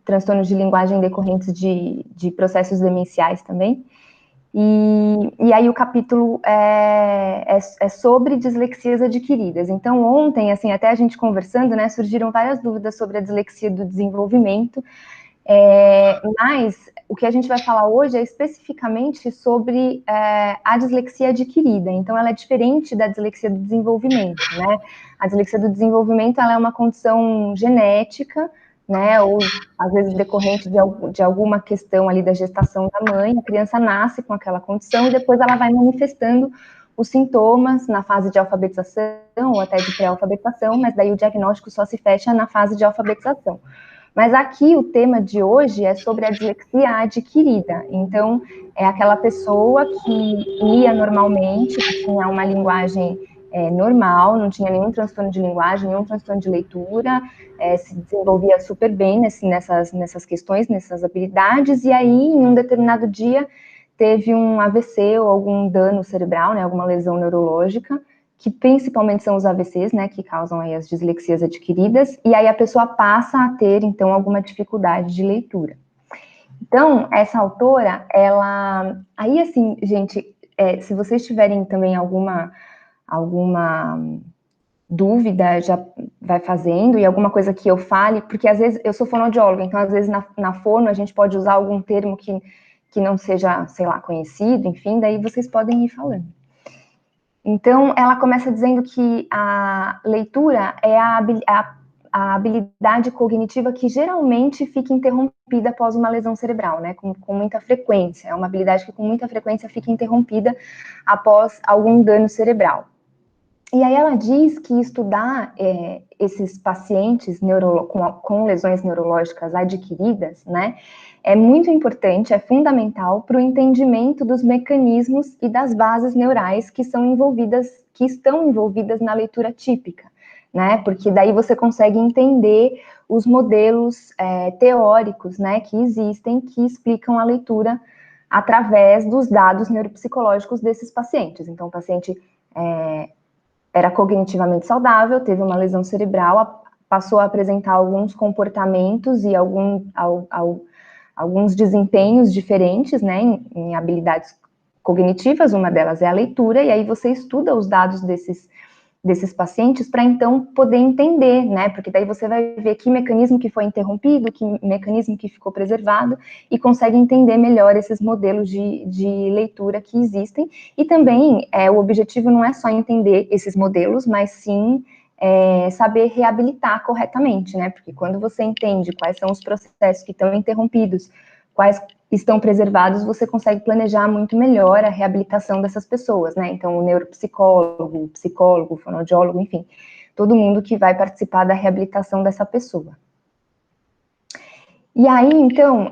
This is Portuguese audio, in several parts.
transtornos de linguagem decorrentes de processos demenciais também. E aí o capítulo é sobre dislexias adquiridas. Então, ontem, assim, até a gente conversando, né, surgiram várias dúvidas sobre a dislexia do desenvolvimento, mas o que a gente vai falar hoje é especificamente sobre a dislexia adquirida. Então, ela é diferente da dislexia do desenvolvimento, né? A dislexia do desenvolvimento, ela é uma condição genética, né, ou às vezes decorrente de alguma questão ali da gestação da mãe. A criança nasce com aquela condição e depois ela vai manifestando os sintomas na fase de alfabetização ou até de pré-alfabetização, mas daí o diagnóstico só se fecha na fase de alfabetização. Mas aqui o tema de hoje é sobre a dislexia adquirida. Então, é aquela pessoa que lia normalmente, que tinha uma linguagem normal, não tinha nenhum transtorno de linguagem, nenhum transtorno de leitura, se desenvolvia super bem nessas questões, nessas habilidades, e aí, em um determinado dia, teve um AVC ou algum dano cerebral, né, alguma lesão neurológica, que principalmente são os AVCs, né, que causam aí as dislexias adquiridas, e aí a pessoa passa a ter, então, alguma dificuldade de leitura. Então, essa autora, ela... Aí, assim, gente, se vocês tiverem também alguma dúvida, já vai fazendo, e alguma coisa que eu fale, porque às vezes eu sou fonoaudióloga, então às vezes na fono a gente pode usar algum termo que não seja, sei lá, conhecido, enfim, daí vocês podem ir falando. Então, ela começa dizendo que a leitura é a habilidade cognitiva que geralmente fica interrompida após uma lesão cerebral, né, com muita frequência, é uma habilidade que com muita frequência fica interrompida após algum dano cerebral. E aí ela diz que estudar esses pacientes com lesões neurológicas adquiridas, né, é muito importante, é fundamental para o entendimento dos mecanismos e das bases neurais que estão envolvidas na leitura típica, né, porque daí você consegue entender os modelos teóricos, né, que existem, que explicam a leitura através dos dados neuropsicológicos desses pacientes. Então, o paciente era cognitivamente saudável, teve uma lesão cerebral, passou a apresentar alguns comportamentos e alguns desempenhos diferentes, né, em habilidades cognitivas, uma delas é a leitura, e aí você estuda os dados desses pacientes para então poder entender, né, porque daí você vai ver que mecanismo que foi interrompido, que mecanismo que ficou preservado, e consegue entender melhor esses modelos de leitura que existem, e também o objetivo não é só entender esses modelos, mas sim saber reabilitar corretamente, né, porque quando você entende quais são os processos que estão interrompidos, quais estão preservados, você consegue planejar muito melhor a reabilitação dessas pessoas, né? Então, o neuropsicólogo, o psicólogo, o fonoaudiólogo, enfim, todo mundo que vai participar da reabilitação dessa pessoa. E aí, então,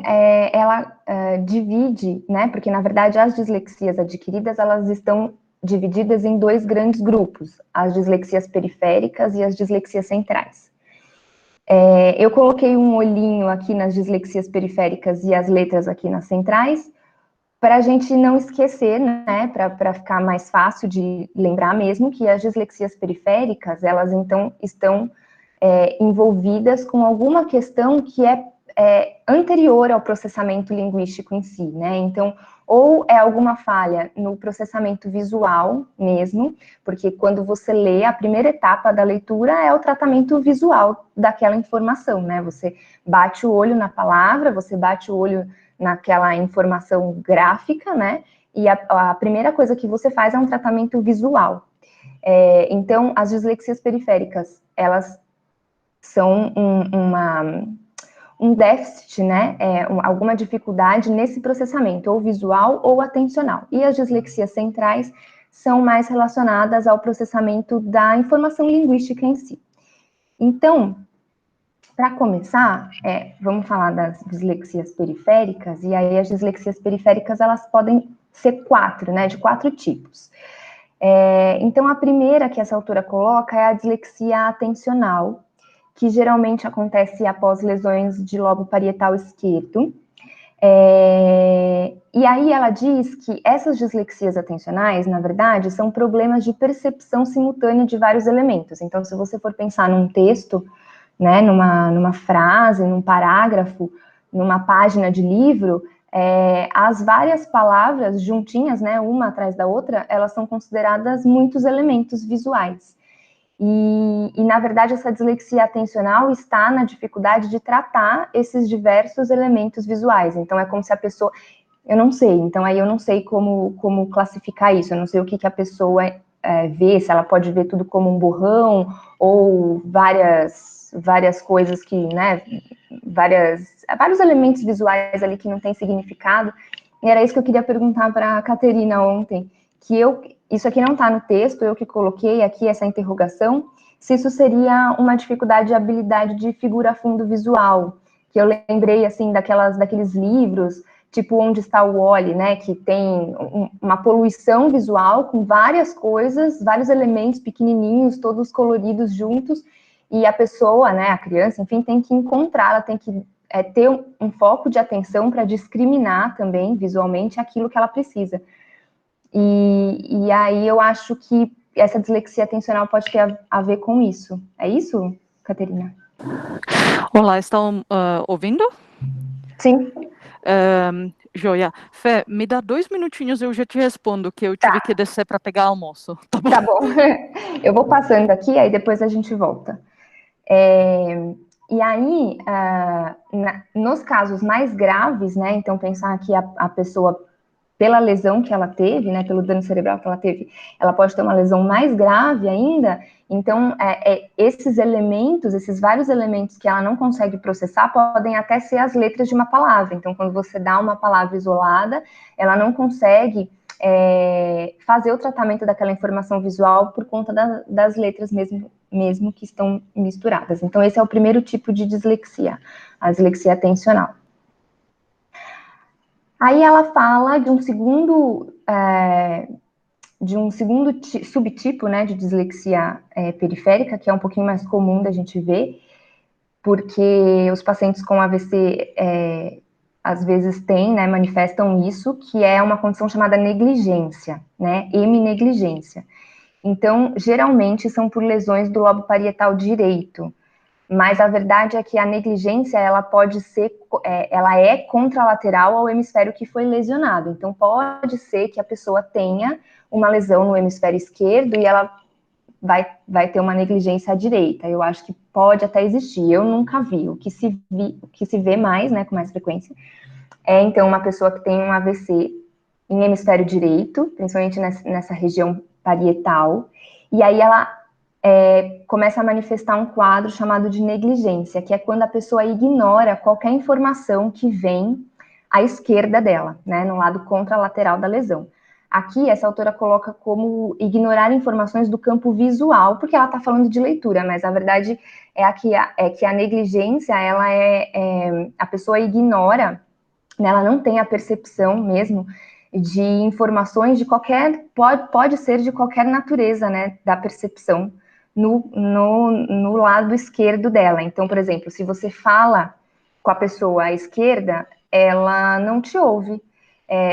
ela divide, né? Porque, na verdade, as dislexias adquiridas, elas estão divididas em dois grandes grupos, as dislexias periféricas e as dislexias centrais. Eu coloquei um olhinho aqui nas dislexias periféricas e as letras aqui nas centrais, para a gente não esquecer, né, para ficar mais fácil de lembrar mesmo, que as dislexias periféricas, elas então estão envolvidas com alguma questão que é anterior ao processamento linguístico em si, né, então, ou é alguma falha no processamento visual mesmo, porque quando você lê, a primeira etapa da leitura é o tratamento visual daquela informação, né, você bate o olho na palavra, você bate o olho naquela informação gráfica, né, e a primeira coisa que você faz é um tratamento visual. Então, as dislexias periféricas, elas são um déficit, né, alguma dificuldade nesse processamento, ou visual ou atencional. E as dislexias centrais são mais relacionadas ao processamento da informação linguística em si. Então, para começar, vamos falar das dislexias periféricas, e aí as dislexias periféricas, elas podem ser de 4 tipos. Então, a primeira que essa autora coloca é a dislexia atencional, que geralmente acontece após lesões de lobo parietal esquerdo. E aí ela diz que essas dislexias atencionais, na verdade, são problemas de percepção simultânea de vários elementos. Então, se você for pensar num texto, né, numa frase, num parágrafo, numa página de livro, as várias palavras juntinhas, né, uma atrás da outra, elas são consideradas muitos elementos visuais. E, na verdade, essa dislexia atencional está na dificuldade de tratar esses diversos elementos visuais. Então, é como se a pessoa... Eu não sei, então aí eu não sei como classificar isso, eu não sei o que a pessoa vê, se ela pode ver tudo como um borrão, ou várias coisas que, né, vários elementos visuais ali que não têm significado. E era isso que eu queria perguntar para a Caterina ontem, isso aqui não está no texto, eu que coloquei aqui essa interrogação, se isso seria uma dificuldade de habilidade de figura fundo visual, que eu lembrei, assim, daqueles livros, tipo Onde Está o Wall-E, né, que tem uma poluição visual com várias coisas, vários elementos pequenininhos, todos coloridos juntos, e a pessoa, né, a criança, enfim, tem que encontrar, ela tem que ter um foco de atenção para discriminar também, visualmente, aquilo que ela precisa. E aí eu acho que essa dislexia atencional pode ter a ver com isso. É isso, Caterina? Olá, estão ouvindo? Sim. Joia. Fê, me dá 2 minutinhos, eu já te respondo, que eu tive que descer para pegar almoço. Tá bom? Tá bom. Eu vou passando aqui, aí depois a gente volta. E aí, nos casos mais graves, né, então pensar que a pessoa, pela lesão que ela teve, né, pelo dano cerebral que ela teve, ela pode ter uma lesão mais grave ainda, então esses elementos, esses vários elementos que ela não consegue processar, podem até ser as letras de uma palavra. Então, quando você dá uma palavra isolada, ela não consegue fazer o tratamento daquela informação visual por conta das letras mesmo que estão misturadas. Então, esse é o primeiro tipo de dislexia, a dislexia atencional. Aí ela fala de um segundo subtipo, né, de dislexia periférica, que é um pouquinho mais comum da gente ver, porque os pacientes com AVC às vezes têm, né, manifestam isso, que é uma condição chamada negligência, né, heminegligência. Então, geralmente são por lesões do lobo parietal direito, mas a verdade é que a negligência, ela pode ser, ela é contralateral ao hemisfério que foi lesionado. Então, pode ser que a pessoa tenha uma lesão no hemisfério esquerdo e ela vai ter uma negligência à direita. Eu acho que pode até existir. Eu nunca vi. O que se vê mais, né, com mais frequência, então, uma pessoa que tem um AVC em hemisfério direito, principalmente nessa região parietal, e aí ela começa a manifestar um quadro chamado de negligência, que é quando a pessoa ignora qualquer informação que vem à esquerda dela, né, no lado contralateral da lesão. Aqui, essa autora coloca como ignorar informações do campo visual, porque ela está falando de leitura, mas a verdade é que a negligência, ela a pessoa ignora, né, ela não tem a percepção mesmo de informações de qualquer, pode ser de qualquer natureza, né, da percepção no lado esquerdo dela. Então, por exemplo, se você fala com a pessoa à esquerda, ela não te ouve.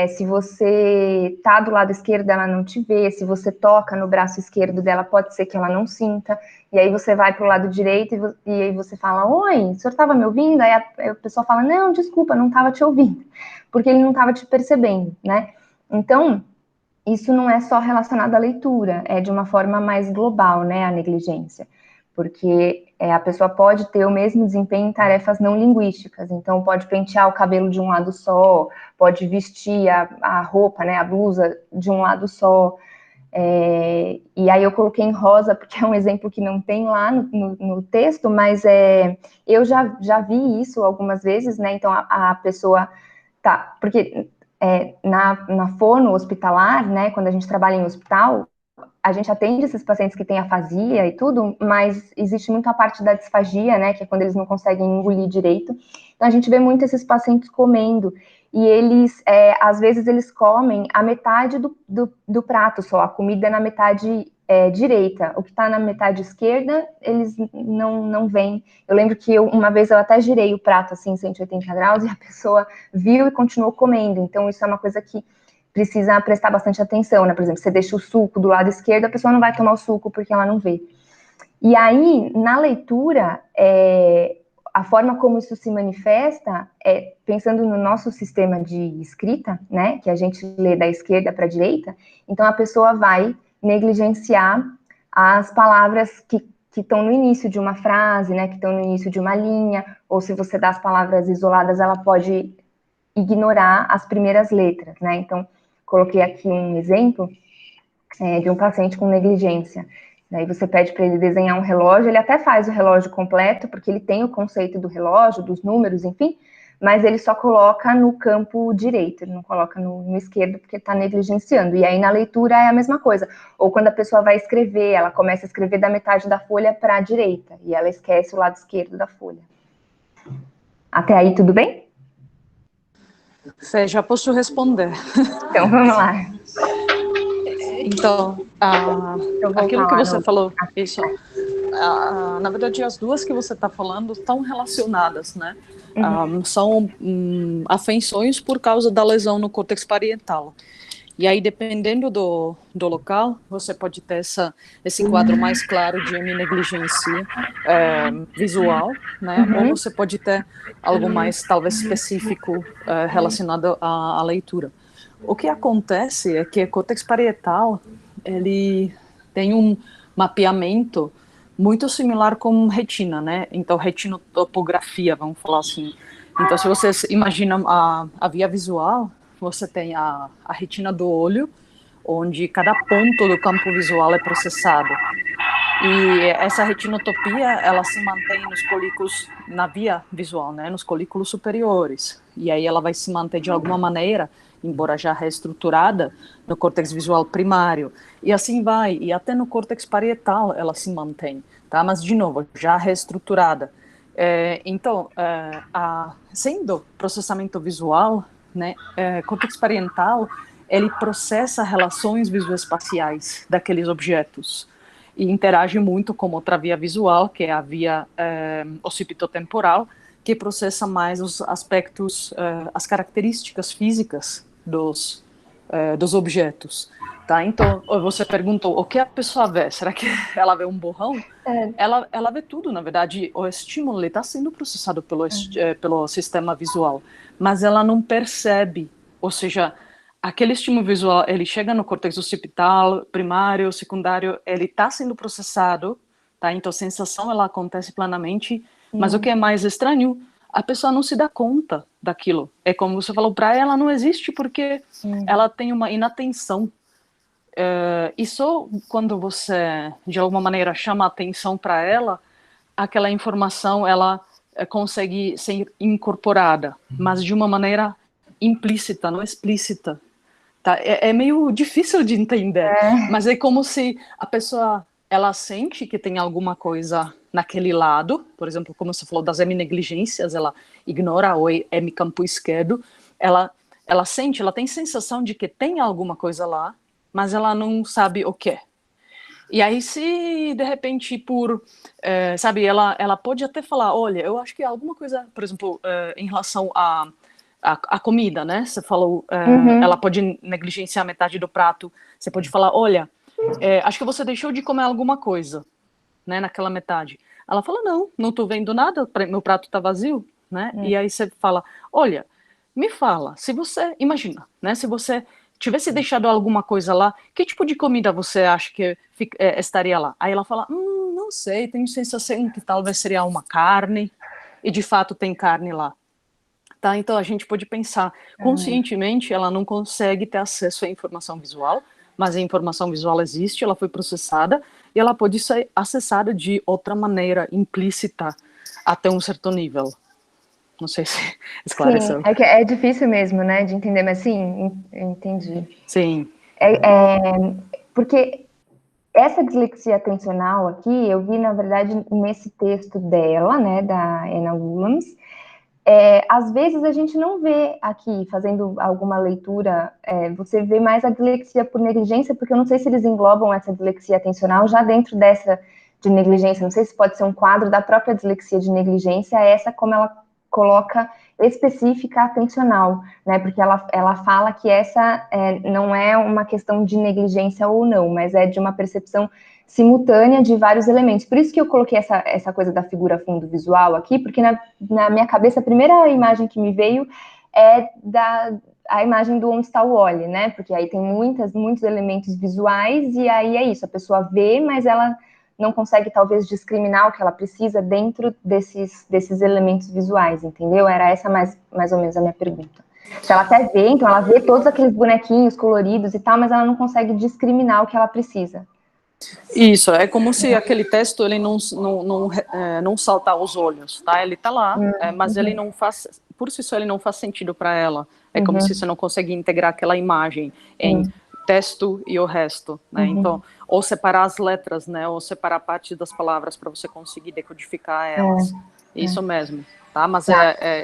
Se você tá do lado esquerdo, ela não te vê. Se você toca no braço esquerdo dela, pode ser que ela não sinta. E aí você vai para o lado direito e aí você fala, oi, o senhor estava me ouvindo? Aí a pessoa fala, não, desculpa, não estava te ouvindo. Porque ele não estava te percebendo, né? Então, isso não é só relacionado à leitura, é de uma forma mais global, né, a negligência. Porque a pessoa pode ter o mesmo desempenho em tarefas não linguísticas, então pode pentear o cabelo de um lado só, pode vestir a roupa, né, a blusa de um lado só. E aí eu coloquei em rosa, porque é um exemplo que não tem lá no texto, mas eu já vi isso algumas vezes, né, então a pessoa tá, porque na fono hospitalar, né, quando a gente trabalha em hospital, a gente atende esses pacientes que têm afasia e tudo, mas existe muito a parte da disfagia, né, que é quando eles não conseguem engolir direito. Então a gente vê muito esses pacientes comendo, e eles, às vezes eles comem a metade do prato só, a comida na metade direita, o que está na metade esquerda, eles não veem. Eu lembro que uma vez eu até girei o prato assim, 180 graus, e a pessoa viu e continuou comendo. Então isso é uma coisa que precisa prestar bastante atenção, né? Por exemplo, você deixa o suco do lado esquerdo, a pessoa não vai tomar o suco porque ela não vê. E aí, na leitura, a forma como isso se manifesta é pensando no nosso sistema de escrita, né, que a gente lê da esquerda para a direita, então a pessoa vai negligenciar as palavras que estão no início de uma frase, né, que estão no início de uma linha, ou se você dá as palavras isoladas, ela pode ignorar as primeiras letras, né, então coloquei aqui um exemplo de um paciente com negligência. Daí você pede para ele desenhar um relógio, ele até faz o relógio completo, porque ele tem o conceito do relógio, dos números, enfim, mas ele só coloca no campo direito, ele não coloca no esquerdo, porque está negligenciando. E aí na leitura é a mesma coisa. Ou quando a pessoa vai escrever, ela começa a escrever da metade da folha para a direita, e ela esquece o lado esquerdo da folha. Até aí tudo bem? Fê, já posso responder. Então vamos lá. Então, aquilo que você falou, isso, na verdade, as duas que você está falando estão relacionadas, né? São afeições por causa da lesão no córtex parietal. E aí, dependendo do local, você pode ter esse quadro mais claro de heminegligência visual, né? Ou você pode ter algo mais, talvez, específico relacionado à leitura. O que acontece é que o córtex parietal, ele tem um mapeamento muito similar com retina, né? Então, retinotopografia, vamos falar assim. Então, se você imagina a via visual, você tem a retina do olho, onde cada ponto do campo visual é processado. E essa retinotopia, ela se mantém nos colículos, na via visual, né? Nos colículos superiores. E aí ela vai se manter de alguma maneira, embora já reestruturada, no córtex visual primário. E assim vai, e até no córtex parietal ela se mantém, tá? Mas, de novo, já reestruturada. Então, sendo processamento visual, né, córtex parietal, ele processa relações visoespaciais daqueles objetos e interage muito com outra via visual, que é a via occipitotemporal, que processa mais os aspectos, as características físicas dos objetos. Tá? Então, você perguntou, o que a pessoa vê? Será que ela vê um borrão? Ela vê tudo, na verdade. O estímulo está sendo processado pelo sistema visual, mas ela não percebe, ou seja, aquele estímulo visual, ele chega no córtex occipital, primário, secundário, ele está sendo processado, tá? Então a sensação, ela acontece plenamente, mas o que é mais estranho, a pessoa não se dá conta daquilo. É como você falou, para ela não existe porque ela tem uma inatenção. E só quando você, de alguma maneira, chama a atenção para ela, aquela informação, ela consegue ser incorporada, mas de uma maneira implícita, não explícita. Tá? É meio difícil de entender, mas é como se a pessoa, ela sente que tem alguma coisa naquele lado, por exemplo, como você falou das heminegligências, ela ignora o hemicampo esquerdo, ela sente, ela tem sensação de que tem alguma coisa lá, mas ela não sabe o que. E aí, se de repente, sabe, ela pode até falar, olha, eu acho que alguma coisa, por exemplo, em relação a comida, né? Você falou, ela pode negligenciar metade do prato. Você pode falar, olha, acho que você deixou de comer alguma coisa, né? Naquela metade. Ela fala, não tô vendo nada, meu prato tá vazio, né? E aí você fala, olha, me fala, se você, imagina, né? Se você tivesse deixado alguma coisa lá, que tipo de comida você acha que estaria lá? Aí ela fala, não sei, tenho sensação que talvez seria uma carne, e de fato tem carne lá. Tá? Então a gente pode pensar, conscientemente ela não consegue ter acesso à informação visual, mas a informação visual existe, ela foi processada, e ela pode ser acessada de outra maneira, implícita, até um certo nível. Não sei se esclareceu. Sim, é difícil mesmo, né, de entender, mas sim, entendi. Sim. Porque essa dislexia atencional aqui, eu vi, na verdade, nesse texto dela, né, da Anna Willems. Às vezes a gente não vê aqui, fazendo alguma leitura, você vê mais a dislexia por negligência, porque eu não sei se eles englobam essa dislexia atencional já dentro dessa de negligência, não sei se pode ser um quadro da própria dislexia de negligência, essa como ela coloca específica atencional, né, porque ela fala que essa não é uma questão de negligência ou não, mas é de uma percepção simultânea de vários elementos. Por isso que eu coloquei essa coisa da figura fundo visual aqui, porque na minha cabeça a primeira imagem que me veio é a imagem do Onde Está o Wally, né? Porque aí tem muitos elementos visuais, e aí é isso, a pessoa vê, mas ela não consegue talvez discriminar o que ela precisa dentro desses elementos visuais, entendeu? Era essa mais ou menos a minha pergunta. Se ela até vê, então ela vê todos aqueles bonequinhos coloridos e tal, mas ela não consegue discriminar o que ela precisa. Isso, é como se aquele texto ele não salta aos olhos, tá? Ele tá lá, mas ele não faz, por si só ele não faz sentido para ela. É como se você não consegue integrar aquela imagem em texto e o resto, né? Então, ou separar as letras, né? Ou separar parte das palavras para você conseguir decodificar elas. Isso mesmo, tá? Mas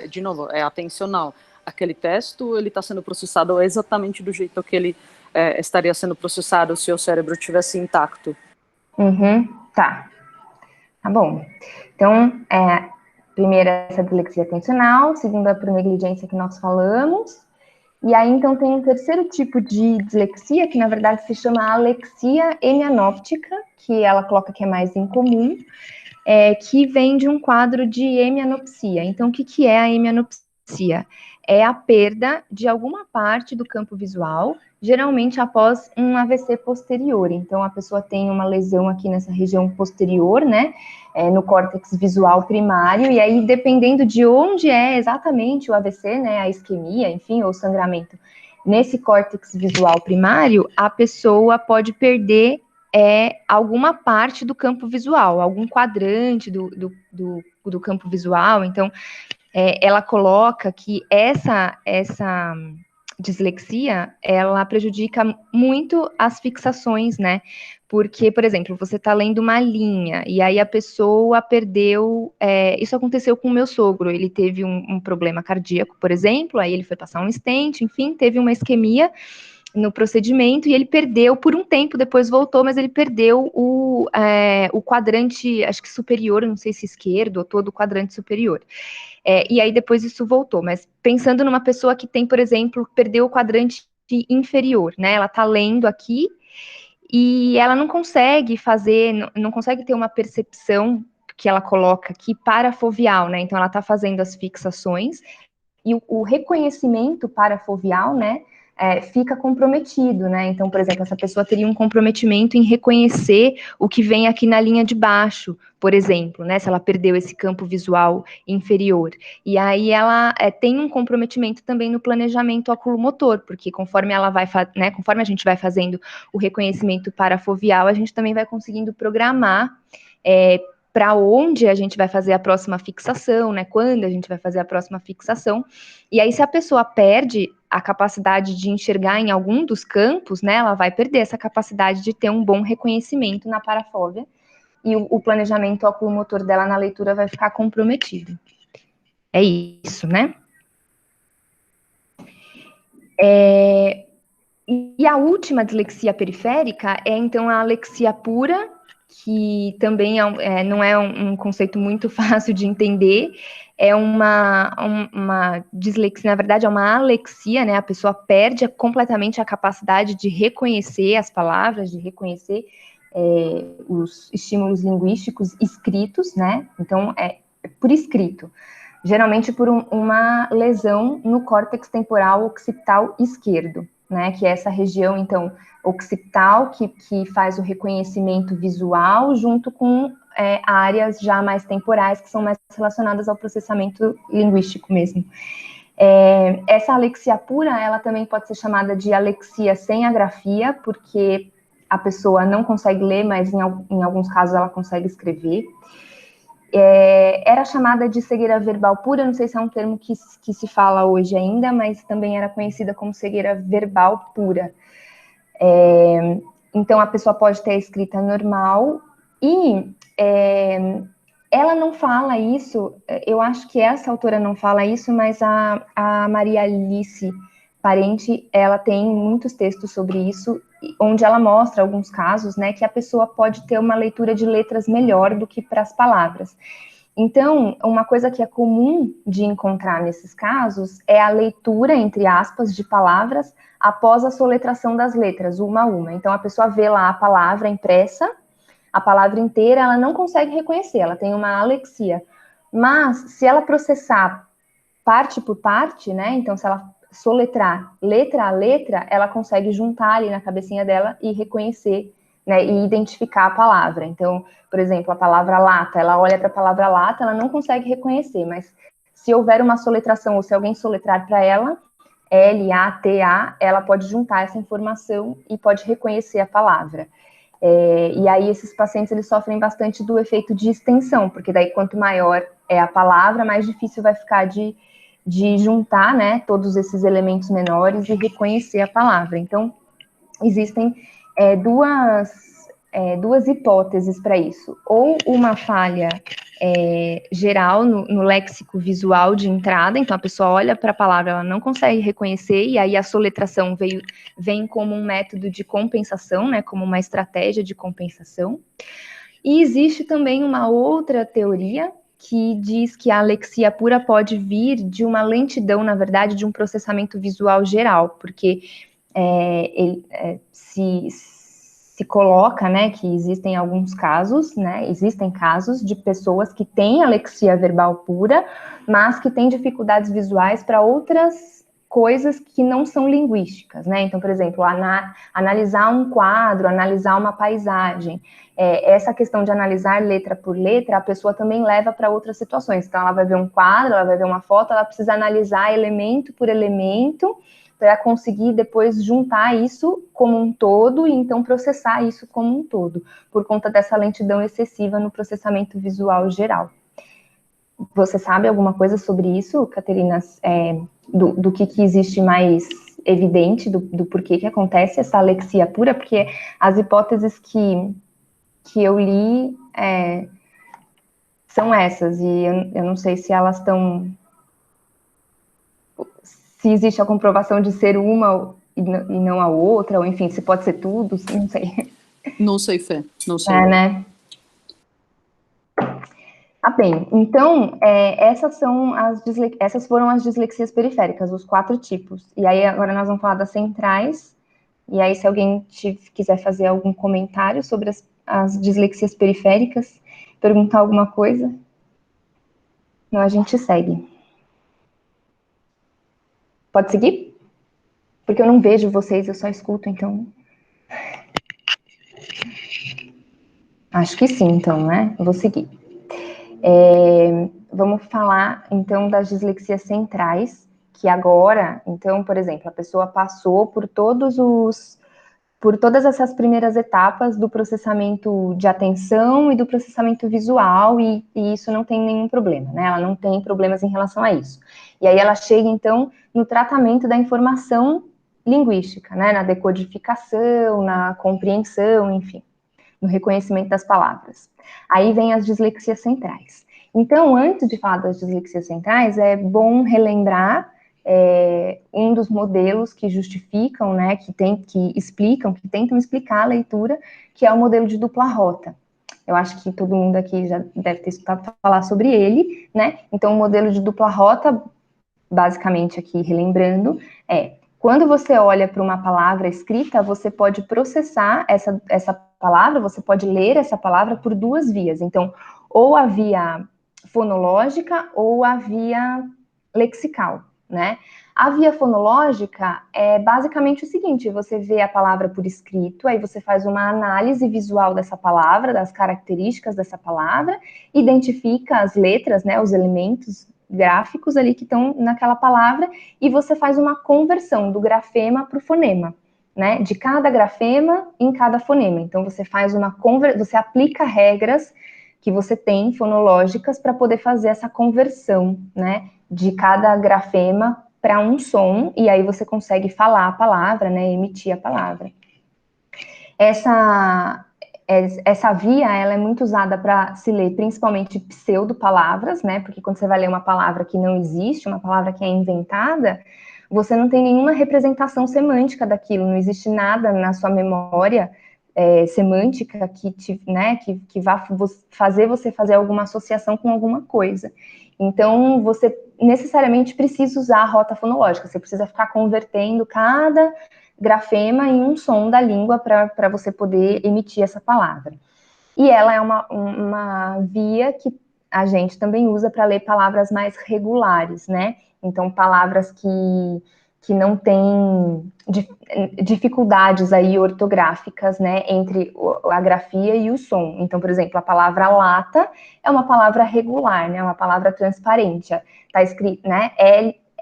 de novo, é atencional. Aquele texto, ele está sendo processado exatamente do jeito que ele estaria sendo processado se o cérebro tivesse intacto. Tá bom. Então, primeiro essa dislexia atencional, segunda por negligência que nós falamos, e aí então tem um terceiro tipo de dislexia, que na verdade se chama alexia hemianóptica, que ela coloca que é mais incomum, que vem de um quadro de hemianopsia. Então, o que é a hemianopsia? É a perda de alguma parte do campo visual, geralmente após um AVC posterior. Então, a pessoa tem uma lesão aqui nessa região posterior, né, no córtex visual primário, e aí, dependendo de onde é exatamente o AVC, né, a isquemia, enfim, ou sangramento, nesse córtex visual primário, a pessoa pode perder alguma parte do campo visual, algum quadrante do campo visual. Então, ela coloca que essa dislexia, ela prejudica muito as fixações, né? Porque, por exemplo, você está lendo uma linha e aí a pessoa perdeu. Isso aconteceu com o meu sogro. Ele teve um problema cardíaco, por exemplo, aí ele foi passar um stent, enfim, teve uma isquemia no procedimento e ele perdeu por um tempo, depois voltou, mas ele perdeu o quadrante, acho que superior, não sei se esquerdo ou todo o quadrante superior. E aí depois isso voltou, mas pensando numa pessoa que tem, por exemplo, perdeu o quadrante inferior, né? Ela tá lendo aqui e ela não consegue não consegue ter uma percepção que ela coloca aqui parafovial, né? Então ela tá fazendo as fixações e o reconhecimento parafovial, né, fica comprometido, né? Então, por exemplo, essa pessoa teria um comprometimento em reconhecer o que vem aqui na linha de baixo, por exemplo, né? Se ela perdeu esse campo visual inferior. E aí ela tem um comprometimento também no planejamento oculomotor, porque conforme ela vai, né, conforme a gente vai fazendo o reconhecimento parafovial, a gente também vai conseguindo programar para onde a gente vai fazer a próxima fixação, né? Quando a gente vai fazer a próxima fixação. E aí, se a pessoa perde a capacidade de enxergar em algum dos campos, né? Ela vai perder essa capacidade de ter um bom reconhecimento na parafóvia e o planejamento oculomotor dela na leitura vai ficar comprometido. É isso, né? E a última dislexia periférica é, então, a alexia pura, que também não é um conceito muito fácil de entender, é uma dislexia, na verdade é uma alexia, né? A pessoa perde completamente a capacidade de reconhecer as palavras, de reconhecer os estímulos linguísticos escritos, né? Então, por escrito. Geralmente por uma lesão no córtex temporal occipital esquerdo, né? Que é essa região, então, occipital, que faz o reconhecimento visual, junto com áreas já mais temporais, que são mais relacionadas ao processamento linguístico mesmo. Essa alexia pura, ela também pode ser chamada de alexia sem agrafia, porque a pessoa não consegue ler, mas em alguns casos ela consegue escrever. Era chamada de cegueira verbal pura, não sei se é um termo que se fala hoje ainda, mas também era conhecida como cegueira verbal pura. Então, a pessoa pode ter a escrita normal e ela não fala isso, eu acho que essa autora não fala isso, mas a Maria Alice Parente, ela tem muitos textos sobre isso, onde ela mostra alguns casos, né, que a pessoa pode ter uma leitura de letras melhor do que para as palavras. Então, uma coisa que é comum de encontrar nesses casos é a leitura, entre aspas, de palavras após a soletração das letras, uma a uma. Então, a pessoa vê lá a palavra impressa a palavra inteira ela não consegue reconhecer, ela tem uma alexia. Mas, se ela processar parte por parte, né, então se ela soletrar letra a letra, ela consegue juntar ali na cabecinha dela e reconhecer, né, e identificar a palavra. Então, por exemplo, a palavra lata, ela olha para a palavra lata, ela não consegue reconhecer, mas se houver uma soletração ou se alguém soletrar para ela, L-A-T-A, ela pode juntar essa informação e pode reconhecer a palavra. E aí esses pacientes eles sofrem bastante do efeito de extensão, porque daí quanto maior é a palavra, mais difícil vai ficar de juntar, né, todos esses elementos menores e reconhecer a palavra. Então, existem duas hipóteses para isso. Ou uma falha geral no léxico visual de entrada, então a pessoa olha para a palavra, ela não consegue reconhecer, e aí a soletração vem como um método de compensação, né, como uma estratégia de compensação. E existe também uma outra teoria que diz que a alexia pura pode vir de uma lentidão, na verdade, de um processamento visual geral, porque se coloca, né, que existem alguns casos, né, existem casos de pessoas que têm alexia verbal pura, mas que têm dificuldades visuais para outras coisas que não são linguísticas, né, então, por exemplo, analisar um quadro, analisar uma paisagem, essa questão de analisar letra por letra, a pessoa também leva para outras situações, então ela vai ver um quadro, ela vai ver uma foto, ela precisa analisar elemento por elemento, para conseguir depois juntar isso como um todo e então processar isso como um todo, por conta dessa lentidão excessiva no processamento visual geral. Você sabe alguma coisa sobre isso, Caterina? Do que existe mais evidente, do porquê que acontece essa alexia pura? Porque as hipóteses que eu li são essas, e eu não sei se elas estão... se existe a comprovação de ser uma e não a outra, ou enfim, se pode ser tudo, não sei. Não sei, Fê, não sei. Né? Bem, então, essas foram as dislexias periféricas, os 4 tipos. E aí, agora nós vamos falar das centrais, e aí se alguém quiser fazer algum comentário sobre as dislexias periféricas, perguntar alguma coisa, então a gente segue. Pode seguir? Porque eu não vejo vocês, eu só escuto, então... Acho que sim, então, né? Eu vou seguir. Vamos falar, então, das dislexias centrais, que agora, então, por exemplo, a pessoa passou por todas essas primeiras etapas do processamento de atenção e do processamento visual, e isso não tem nenhum problema, né? Ela não tem problemas em relação a isso. E aí ela chega, então, no tratamento da informação linguística, né? Na decodificação, na compreensão, enfim, no reconhecimento das palavras. Aí vem as dislexias centrais. Então, antes de falar das dislexias centrais, é bom relembrar um dos modelos que justificam, né, que tentam explicar a leitura, que é o modelo de dupla rota. Eu acho que todo mundo aqui já deve ter escutado falar sobre ele, né? Então, o modelo de dupla rota, basicamente aqui relembrando, quando você olha para uma palavra escrita, você pode processar essa palavra, você pode ler essa palavra por 2 vias. Então, ou a via fonológica ou a via lexical, né? A via fonológica é basicamente o seguinte: você vê a palavra por escrito, aí você faz uma análise visual dessa palavra, das características dessa palavra, identifica as letras, né, os elementos gráficos ali que estão naquela palavra, e você faz uma conversão do grafema para o fonema, né, de cada grafema em cada fonema. Então, você faz você aplica regras que você tem fonológicas para poder fazer essa conversão, né, de cada grafema para um som, e aí você consegue falar a palavra, né, emitir a palavra. Essa via, ela é muito usada para se ler principalmente pseudo-palavras, né, porque quando você vai ler uma palavra que não existe, uma palavra que é inventada, você não tem nenhuma representação semântica daquilo, não existe nada na sua memória semântica que vá fazer você fazer alguma associação com alguma coisa. Então, você necessariamente precisa usar a rota fonológica, você precisa ficar convertendo cada grafema em um som da língua para você poder emitir essa palavra. e ela é uma via que a gente também usa para ler palavras mais regulares, né? Então, palavras que não têm dificuldades aí ortográficas, né, entre a grafia e o som. Então, por exemplo, a palavra lata é uma palavra regular, né, uma palavra transparente. Está escrito, né,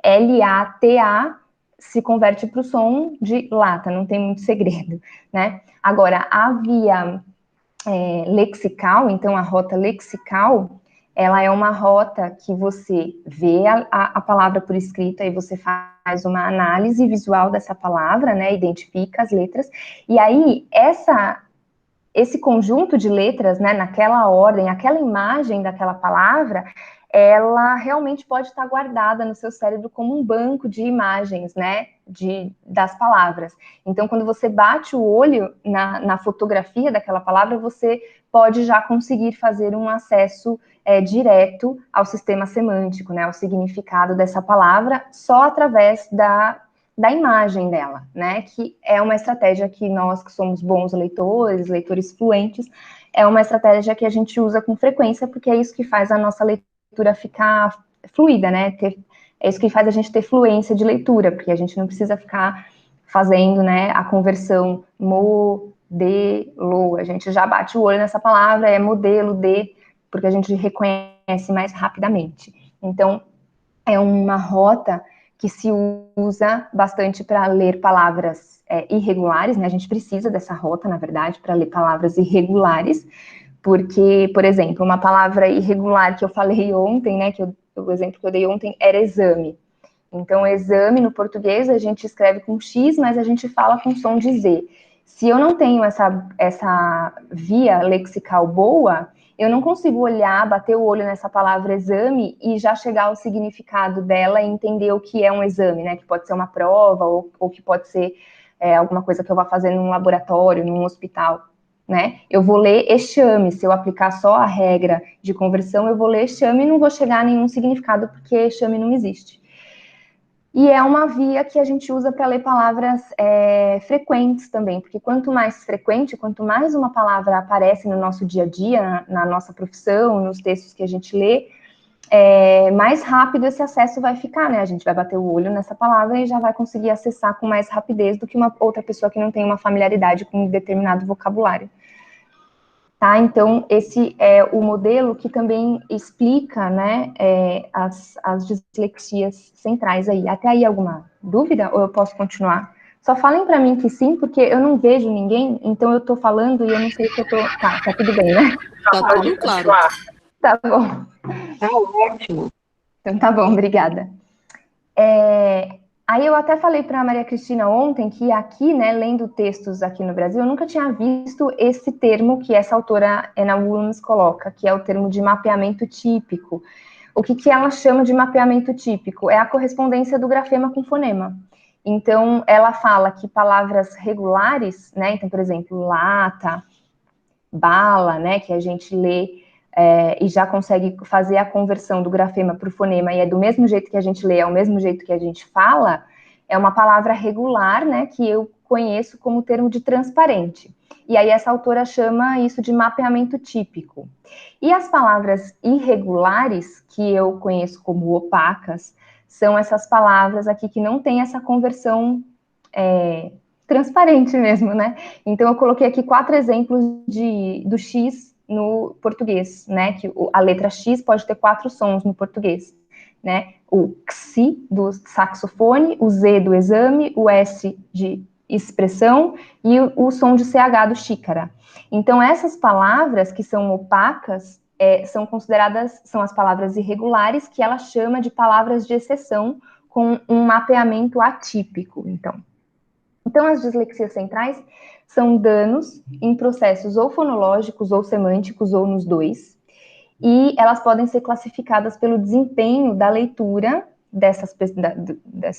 L-A-T-A, se converte para o som de lata, não tem muito segredo, né? Agora, a via lexical, então a rota lexical, ela é uma rota que você vê a palavra por escrito, aí você faz uma análise visual dessa palavra, né, identifica as letras, e aí esse conjunto de letras, né, naquela ordem, aquela imagem daquela palavra, ela realmente pode estar guardada no seu cérebro como um banco de imagens, né, das palavras. Então, quando você bate o olho na fotografia daquela palavra, você pode já conseguir fazer um acesso direto ao sistema semântico, né, ao significado dessa palavra, só através da imagem dela, né, que é uma estratégia que nós que somos bons leitores fluentes, é uma estratégia que a gente usa com frequência, porque é isso que faz a nossa leitura ficar fluida, né, é isso que faz a gente ter fluência de leitura, porque a gente não precisa ficar fazendo, né, a conversão modelo, a gente já bate o olho nessa palavra, é modelo de, porque a gente reconhece mais rapidamente. Então, é uma rota que se usa bastante para ler palavras irregulares, né? A gente precisa dessa rota, na verdade, para ler palavras irregulares, porque, por exemplo, uma palavra irregular que eu falei ontem, né? O exemplo que eu dei ontem era exame. Então, exame no português a gente escreve com X, mas a gente fala com som de Z. Se eu não tenho essa via lexical boa, eu não consigo olhar, bater o olho nessa palavra exame e já chegar ao significado dela e entender o que é um exame, né? Que pode ser uma prova ou que pode ser alguma coisa que eu vá fazer num laboratório, num hospital, né? Eu vou ler exame, se eu aplicar só a regra de conversão, eu vou ler exame e não vou chegar a nenhum significado, porque exame não existe. E é uma via que a gente usa para ler palavras frequentes também, porque quanto mais frequente, quanto mais uma palavra aparece no nosso dia a dia, na nossa profissão, nos textos que a gente lê, mais rápido esse acesso vai ficar, né? A gente vai bater o olho nessa palavra e já vai conseguir acessar com mais rapidez do que uma outra pessoa que não tem uma familiaridade com um determinado vocabulário. Tá? Então, esse é o modelo que também explica, né, as dislexias centrais aí. Até aí, alguma dúvida? Ou eu posso continuar? Só falem para mim que sim, porque eu não vejo ninguém, então eu tô falando e eu não sei o que eu tô... Tá tudo bem, né? Tá tudo claro. Tá bom. Tá ótimo. Então tá bom, obrigada. Aí eu até falei para a Maria Cristina ontem que aqui, né, lendo textos aqui no Brasil, eu nunca tinha visto esse termo que essa autora Anna Williams coloca, que é o termo de mapeamento típico. O que ela chama de mapeamento típico? É a correspondência do grafema com fonema. Então, ela fala que palavras regulares, né, então, por exemplo, lata, bala, né, que a gente lê e já consegue fazer a conversão do grafema para o fonema, e é do mesmo jeito que a gente lê, é o mesmo jeito que a gente fala, é uma palavra regular, né, que eu conheço como termo de transparente. E aí essa autora chama isso de mapeamento típico. E as palavras irregulares, que eu conheço como opacas, são essas palavras aqui que não tem essa conversão transparente mesmo, né? Então eu coloquei aqui 4 exemplos do X no português, né? Que a letra X pode ter 4 sons no português, né? O XI do saxofone, o Z do exame, o S de expressão e o som de CH do xícara. Então essas palavras que são opacas são consideradas, são as palavras irregulares, que ela chama de palavras de exceção com um mapeamento atípico, Então, as dislexias centrais são danos em processos ou fonológicos, ou semânticos, ou nos dois, e elas podem ser classificadas pelo desempenho da leitura dessas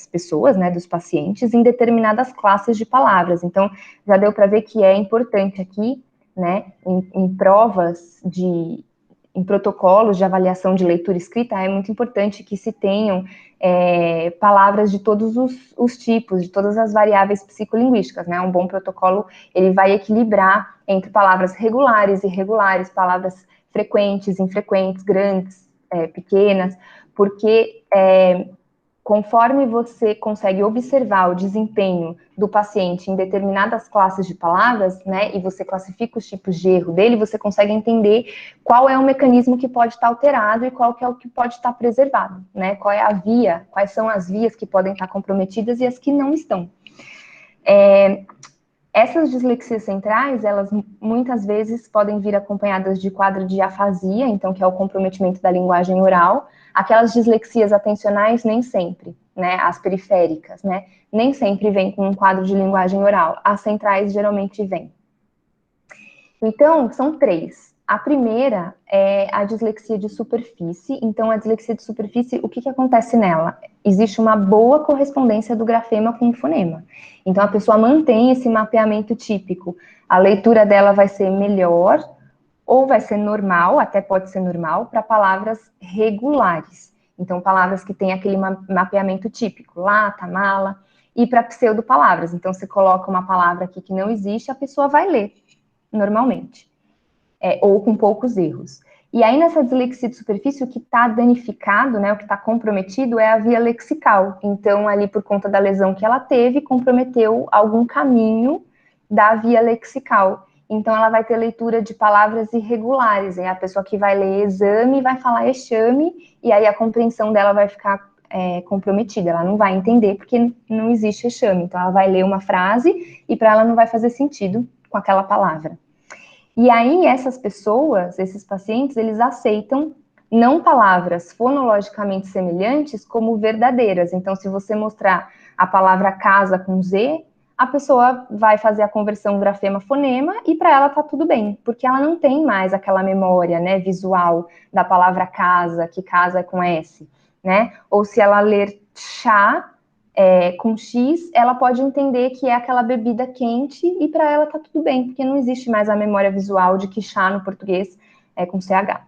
pessoas, né, dos pacientes, em determinadas classes de palavras. Então, já deu para ver que é importante aqui, né, em provas em protocolos de avaliação de leitura escrita, é muito importante que se tenham palavras de todos os tipos, de todas as variáveis psicolinguísticas, né? Um bom protocolo, ele vai equilibrar entre palavras regulares e irregulares, palavras frequentes, infrequentes, grandes, pequenas, porque conforme você consegue observar o desempenho do paciente em determinadas classes de palavras, né, e você classifica os tipos de erro dele, você consegue entender qual é o mecanismo que pode estar alterado e qual que é o que pode estar preservado, né, qual é a via, quais são as vias que podem estar comprometidas e as que não estão. Essas dislexias centrais, elas muitas vezes podem vir acompanhadas de quadro de afasia, então que é o comprometimento da linguagem oral. Aquelas dislexias atencionais nem sempre, né, as periféricas, né, nem sempre vem com um quadro de linguagem oral. As centrais geralmente vêm. Então, são 3. A primeira é a dislexia de superfície. Então, a dislexia de superfície, o que acontece nela? Existe uma boa correspondência do grafema com o fonema. Então, a pessoa mantém esse mapeamento típico. A leitura dela vai ser melhor, ou vai ser normal, até pode ser normal, para palavras regulares. Então, palavras que têm aquele mapeamento típico, lata, mala, e para pseudo-palavras. Então, você coloca uma palavra aqui que não existe, a pessoa vai ler normalmente. Ou com poucos erros. E aí, nessa dislexia de superfície, o que está danificado, né, o que está comprometido é a via lexical. Então, ali, por conta da lesão que ela teve, comprometeu algum caminho da via lexical. Então, ela vai ter leitura de palavras irregulares. A pessoa que vai ler exame vai falar exame, e aí a compreensão dela vai ficar comprometida. Ela não vai entender, porque não existe exame. Então, ela vai ler uma frase, e para ela não vai fazer sentido com aquela palavra. E aí, essas pessoas, esses pacientes, eles aceitam não palavras fonologicamente semelhantes como verdadeiras. Então, se você mostrar a palavra casa com Z, a pessoa vai fazer a conversão grafema-fonema e para ela tá tudo bem, porque ela não tem mais aquela memória, né, visual da palavra casa, que casa é com S, né? Ou se ela ler chá, com X, ela pode entender que é aquela bebida quente e para ela tá tudo bem, porque não existe mais a memória visual de que chá no português é com CH.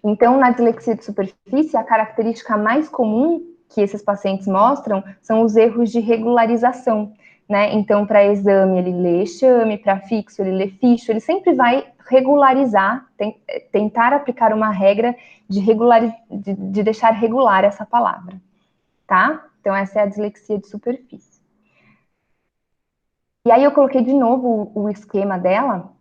Então, na dislexia de superfície, a característica mais comum que esses pacientes mostram são os erros de regularização, né? Então, para exame, ele lê exame, para fixo, ele lê ficho, ele sempre vai regularizar, tentar aplicar uma regra de deixar regular essa palavra. Tá? Então, essa é a dislexia de superfície. E aí, eu coloquei de novo o esquema dela,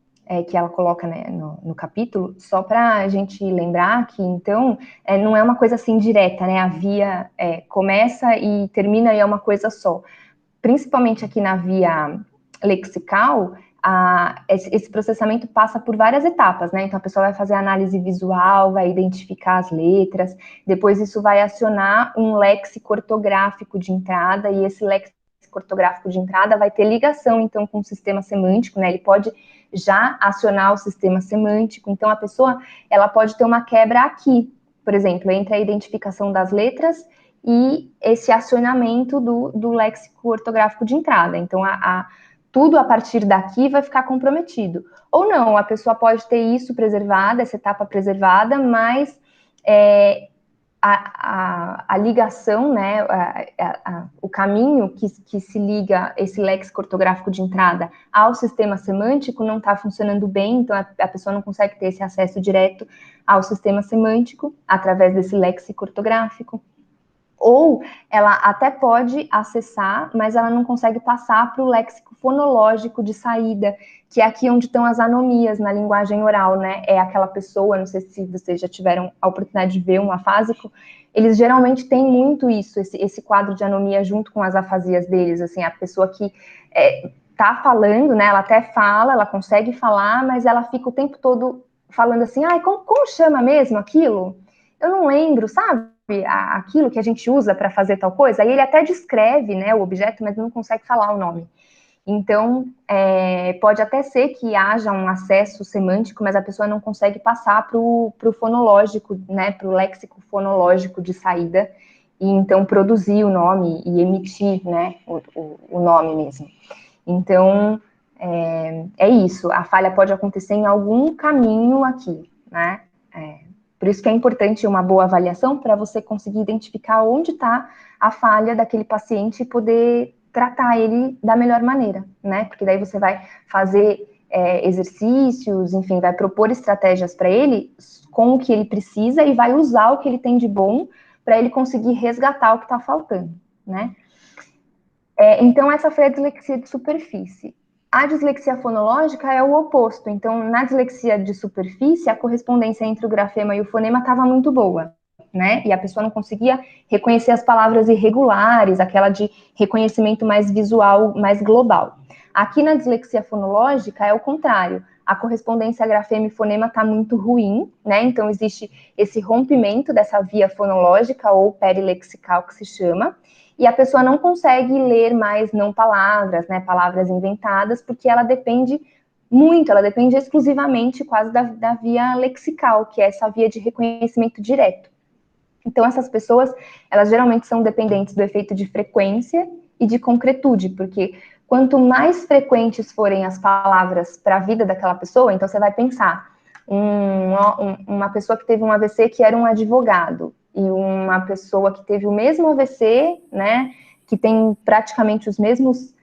que ela coloca, né, no capítulo, só para a gente lembrar que, então, não é uma coisa assim direta, né? A via começa e termina e é uma coisa só. Principalmente aqui na via lexical, esse processamento passa por várias etapas, né? Então, a pessoa vai fazer análise visual, vai identificar as letras, depois isso vai acionar um léxico ortográfico de entrada, e esse léxico ortográfico de entrada vai ter ligação, então, com o sistema semântico, né? Ele pode já acionar o sistema semântico, então, a pessoa, ela pode ter uma quebra aqui, por exemplo, entre a identificação das letras e esse acionamento do léxico ortográfico de entrada. Então, tudo a partir daqui vai ficar comprometido. Ou não, a pessoa pode ter isso preservada, essa etapa preservada, mas a ligação, né, o caminho que se liga esse léxico ortográfico de entrada ao sistema semântico não está funcionando bem, então a pessoa não consegue ter esse acesso direto ao sistema semântico através desse léxico ortográfico. Ou ela até pode acessar, mas ela não consegue passar para o léxico fonológico de saída, que é aqui onde estão as anomias na linguagem oral, né? É aquela pessoa, não sei se vocês já tiveram a oportunidade de ver um afásico, eles geralmente têm muito isso, esse quadro de anomia junto com as afasias deles, assim, a pessoa que tá falando, né? Ela até fala, ela consegue falar, mas ela fica o tempo todo falando assim, ai, como chama mesmo aquilo? Eu não lembro, sabe? Aquilo que a gente usa para fazer tal coisa, aí ele até descreve, né, o objeto, mas não consegue falar o nome. Então, pode até ser que haja um acesso semântico, mas a pessoa não consegue passar para o fonológico, né, para o léxico fonológico de saída, e então produzir o nome e emitir, né, o nome mesmo. Então, é isso, a falha pode acontecer em algum caminho aqui, né? Por isso que é importante uma boa avaliação para você conseguir identificar onde está a falha daquele paciente e poder tratar ele da melhor maneira, né? Porque daí você vai fazer exercícios, enfim, vai propor estratégias para ele com o que ele precisa e vai usar o que ele tem de bom para ele conseguir resgatar o que está faltando, né? Então, essa foi a dislexia de superfície. A dislexia fonológica é o oposto. Então, na dislexia de superfície, a correspondência entre o grafema e o fonema estava muito boa, né? E a pessoa não conseguia reconhecer as palavras irregulares, aquela de reconhecimento mais visual, mais global. Aqui na dislexia fonológica é o contrário. A correspondência grafema e fonema está muito ruim, né? Então, existe esse rompimento dessa via fonológica ou perilexical que se chama, e a pessoa não consegue ler mais não palavras, né, palavras inventadas, porque ela depende muito, ela depende exclusivamente quase da via lexical, que é essa via de reconhecimento direto. Então, essas pessoas, elas geralmente são dependentes do efeito de frequência e de concretude, porque quanto mais frequentes forem as palavras para a vida daquela pessoa, então você vai pensar, uma pessoa que teve um AVC que era um advogado, e uma pessoa que teve o mesmo AVC, né, que tem praticamente as mesmas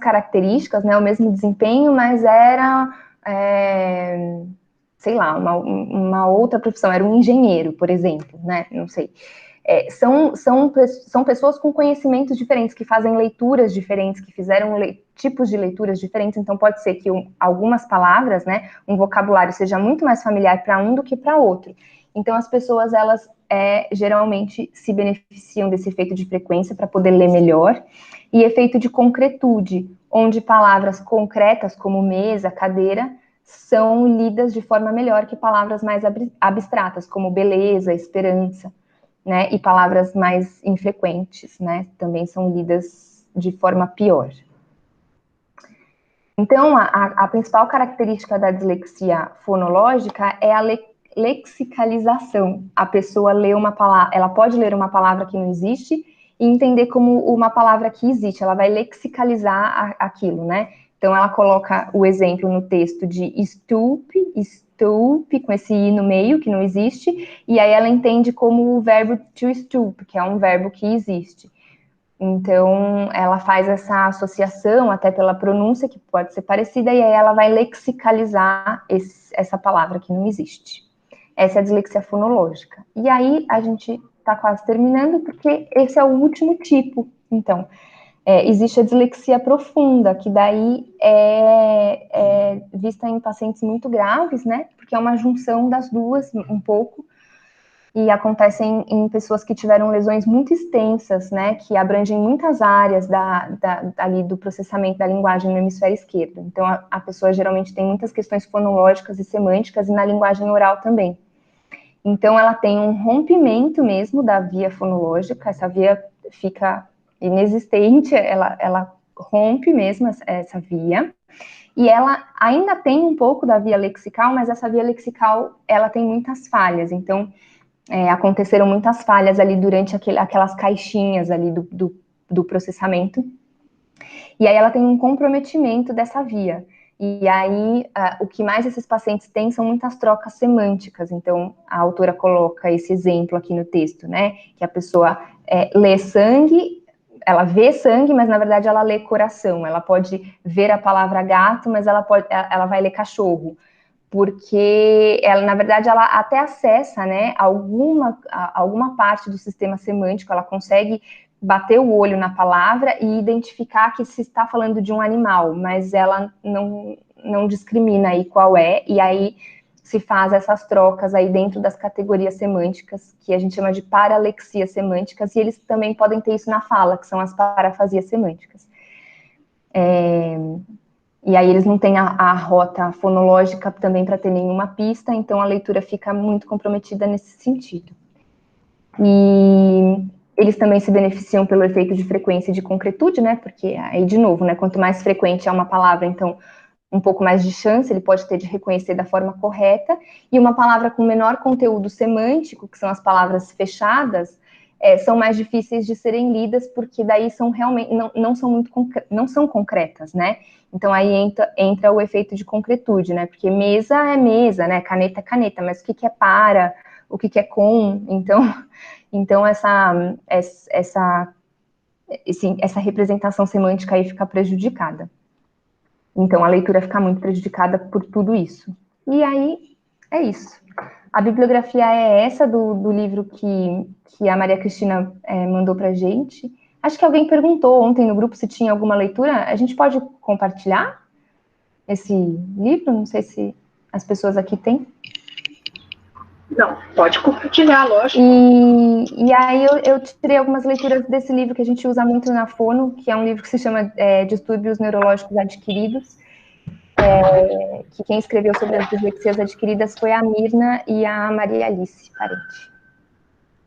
características, né, o mesmo desempenho, mas era, sei lá, uma outra profissão, era um engenheiro, por exemplo, né, não sei. São pessoas com conhecimentos diferentes, que fazem leituras diferentes, que fizeram tipos de leituras diferentes, então pode ser que algumas palavras, né, um vocabulário seja muito mais familiar para um do que para outro. Então as pessoas, elas geralmente se beneficiam desse efeito de frequência para poder ler melhor, e efeito de concretude, onde palavras concretas como mesa, cadeira, são lidas de forma melhor que palavras mais abstratas, como beleza, esperança, né, e palavras mais infrequentes, né, também são lidas de forma pior. Então, a principal característica da dislexia fonológica é a lexicalização. A pessoa lê uma palavra, ela pode ler uma palavra que não existe e entender como uma palavra que existe, ela vai lexicalizar aquilo, né? Então, ela coloca o exemplo no texto de estulpe, com esse i no meio, que não existe, e aí ela entende como o verbo to stoop, que é um verbo que existe. Então, ela faz essa associação, até pela pronúncia, que pode ser parecida, e aí ela vai lexicalizar essa palavra que não existe. Essa é a dislexia fonológica. E aí, a gente está quase terminando, porque esse é o último tipo. Então, existe a dislexia profunda, que daí é vista em pacientes muito graves, né? Porque é uma junção das duas, um pouco, e acontecem em pessoas que tiveram lesões muito extensas, né, que abrangem muitas áreas ali do processamento da linguagem no hemisfério esquerdo. Então, a pessoa geralmente tem muitas questões fonológicas e semânticas e na linguagem oral também. Então, ela tem um rompimento mesmo da via fonológica, essa via fica inexistente, ela rompe mesmo essa via, e ela ainda tem um pouco da via lexical, mas essa via lexical, ela tem muitas falhas. Então, aconteceram muitas falhas ali durante aquelas caixinhas ali do processamento, e aí ela tem um comprometimento dessa via, e aí o que mais esses pacientes têm são muitas trocas semânticas. Então a autora coloca esse exemplo aqui no texto, né, que a pessoa lê sangue, ela vê sangue, mas na verdade ela lê coração, ela pode ver a palavra gato, mas ela vai ler cachorro, porque ela, na verdade, ela até acessa, né, alguma parte do sistema semântico, ela consegue bater o olho na palavra e identificar que se está falando de um animal, mas ela não discrimina aí qual é, e aí se faz essas trocas aí dentro das categorias semânticas, que a gente chama de paralexias semânticas, e eles também podem ter isso na fala, que são as parafasias semânticas. E aí eles não têm a rota fonológica também para ter nenhuma pista, então a leitura fica muito comprometida nesse sentido. E eles também se beneficiam pelo efeito de frequência e de concretude, né? Porque aí, de novo, né? Quanto mais frequente é uma palavra, então um pouco mais de chance ele pode ter de reconhecer da forma correta. E uma palavra com menor conteúdo semântico, que são as palavras fechadas, são mais difíceis de serem lidas, porque daí são realmente, não são concretas, né? Então aí entra o efeito de concretude, né? Porque mesa é mesa, né? Caneta é caneta, mas o que é para, o que é com, então essa representação semântica aí fica prejudicada. Então a leitura fica muito prejudicada por tudo isso. E aí, é isso. A bibliografia é essa do livro que a Maria Cristina mandou pra gente. Acho que alguém perguntou ontem no grupo se tinha alguma leitura. A gente pode compartilhar esse livro? Não sei se as pessoas aqui têm. Não, pode compartilhar, lógico. E aí eu tirei algumas leituras desse livro que a gente usa muito na Fono, que é um livro que se chama Distúrbios Neurológicos Adquiridos, que quem escreveu sobre as dislexias adquiridas foi a Mirna e a Maria Alice Parente.